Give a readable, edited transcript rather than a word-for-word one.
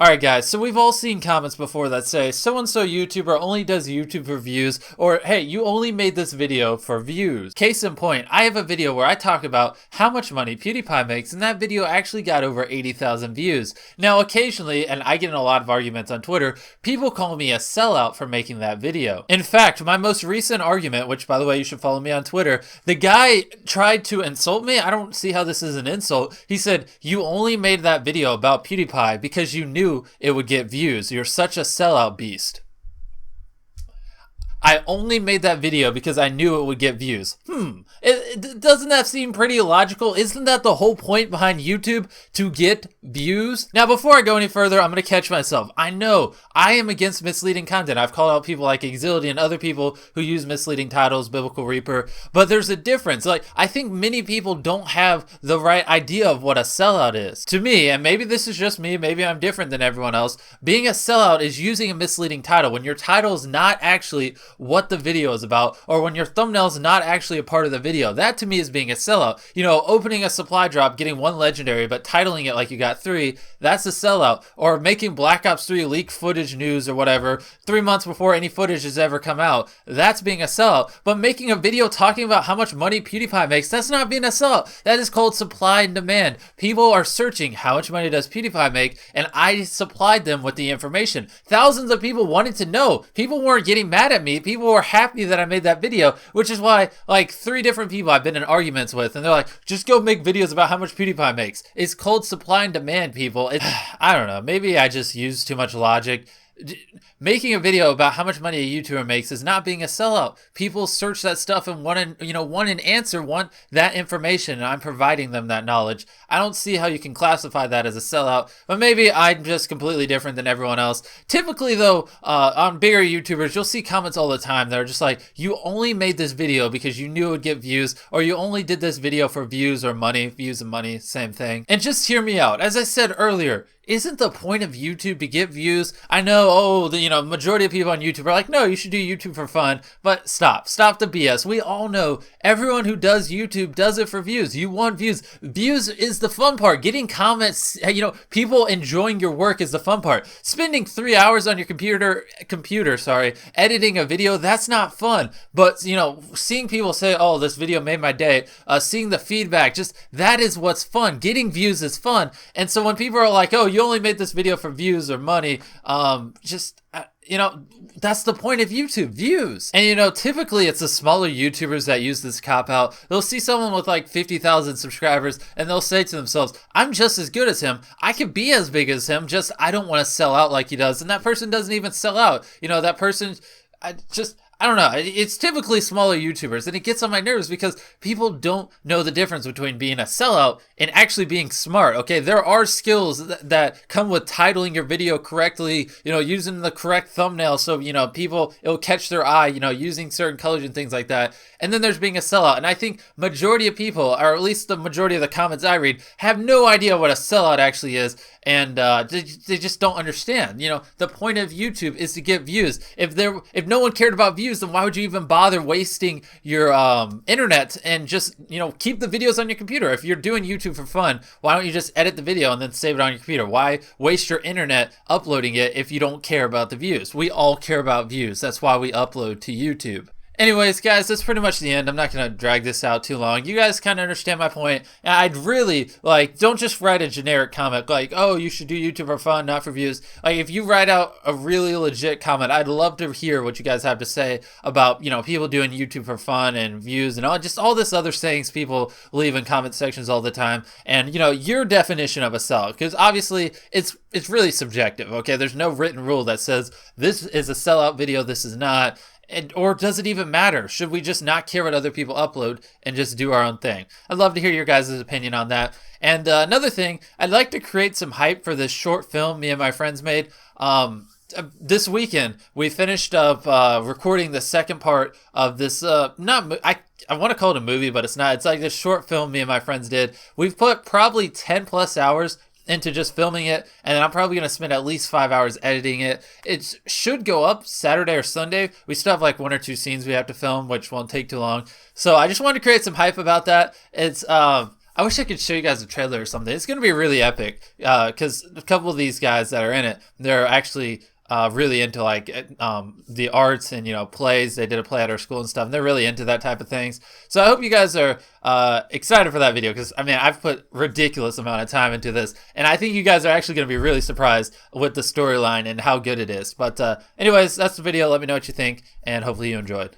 Alright guys, so we've all seen comments before that say, so-and-so YouTuber only does YouTube for views, or hey, you only made this video for views. Case in point, I have a video where I talk about how much money PewDiePie makes, and that video actually got over 80,000 views. Now occasionally, and I get in a lot of arguments on Twitter, people call me a sellout for making that video. In fact, my most recent argument, which by the way you should follow me on Twitter, the guy tried to insult me. I don't see how this is an insult. He said, you only made that video about PewDiePie because you knew it would get views. You're such a sellout beast. I only made that video because I knew it would get views. Doesn't that seem pretty illogical? Isn't that the whole point behind YouTube? To get views? Now, before I go any further, I'm going to catch myself. I know I am against misleading content. I've called out people like Exility and other people who use misleading titles, Biblical Reaper, but there's a difference. Like, I think many people don't have the right idea of what a sellout is. To me, and maybe this is just me, maybe I'm different than everyone else, being a sellout is using a misleading title. When your title is not actually what the video is about, or when your thumbnail is not actually a part of the video. That to me is being a sellout. You know, opening a supply drop, getting one legendary, but titling it like you got 3, that's a sellout. Or making Black Ops 3 leak footage news or whatever 3 months before any footage has ever come out, that's being a sellout. But making a video talking about how much money PewDiePie makes, that's not being a sellout. That is called supply and demand. People are searching how much money does PewDiePie make, and I supplied them with the information. Thousands of people wanted to know. People weren't getting mad at me. People were happy that I made that video, which is why like 3 different people I've been in arguments with, and they're like, just go make videos about how much PewDiePie makes. It's called supply and demand, people. I don't know, maybe I just use too much logic. Making a video about how much money a YouTuber makes is not being a sellout. People search that stuff and want an answer, want that information, and I'm providing them that knowledge. I don't see how you can classify that as a sellout, but maybe I'm just completely different than everyone else. Typically though, on bigger YouTubers, you'll see comments all the time that are just like, you only made this video because you knew it would get views, or you only did this video for views or money. Views and money, same thing. And just hear me out. As I said earlier, isn't the point of YouTube to get views? I know, majority of people on YouTube are like, no, you should do YouTube for fun, but stop the BS. We all know everyone who does YouTube does it for views. You want views. Views is the fun part. Getting comments, people enjoying your work is the fun part. Spending 3 hours on your computer, editing a video, that's not fun. But, seeing people say, oh, this video made my day, seeing the feedback, just that is what's fun. Getting views is fun. And so when people are like, oh, you only made this video for views or money, that's the point of YouTube, views. And typically it's the smaller YouTubers that use this cop out. They'll see someone with like 50,000 subscribers and they'll say to themselves, I'm just as good as him. I could be as big as him, just I don't want to sell out like he does. And that person doesn't even sell out. That person, I don't know. It's typically smaller YouTubers, and it gets on my nerves because people don't know the difference between being a sellout and actually being smart. Okay, there are skills that come with titling your video correctly, using the correct thumbnail so, it'll catch their eye, using certain colors and things like that. And then there's being a sellout. And I think majority of people, or at least the majority of the comments I read, have no idea what a sellout actually is. And they just don't understand. The point of YouTube is to get views. If no one cared about views, then why would you even bother wasting your internet and just keep the videos on your computer? If you're doing YouTube for fun, why don't you just edit the video and then save it on your computer? Why waste your internet uploading it if you don't care about the views? We all care about views. That's why we upload to YouTube. Anyways, guys, that's pretty much the end. I'm not going to drag this out too long. You guys kind of understand my point. And I'd really, don't just write a generic comment like, oh, you should do YouTube for fun, not for views. If you write out a really legit comment, I'd love to hear what you guys have to say about, people doing YouTube for fun and views and all this other sayings people leave in comment sections all the time. And, your definition of a sellout, because obviously it's really subjective, okay? There's no written rule that says this is a sellout video, this is not. Or does it even matter? Should we just not care what other people upload and just do our own thing? I'd love to hear your guys' opinion on that. And another thing, I'd like to create some hype for this short film me and my friends made. This weekend, we finished up recording the second part of this, I want to call it a movie, but it's not. It's like this short film me and my friends did. We've put probably 10 plus hours into just filming it, and I'm probably going to spend at least 5 hours editing it. It should go up Saturday or Sunday. We still have like 1 or 2 scenes we have to film, which won't take too long. So I just wanted to create some hype about that. It's I wish I could show you guys a trailer or something. It's gonna be really epic, because a couple of these guys that are in it, they're actually really into like the arts and plays. They did a play at our school and stuff, and they're really into that type of things. So I hope you guys are excited for that video, because I mean I've put ridiculous amount of time into this, and I think you guys are actually going to be really surprised with the storyline and how good it is. But anyways, that's the video. Let me know what you think, and hopefully you enjoyed.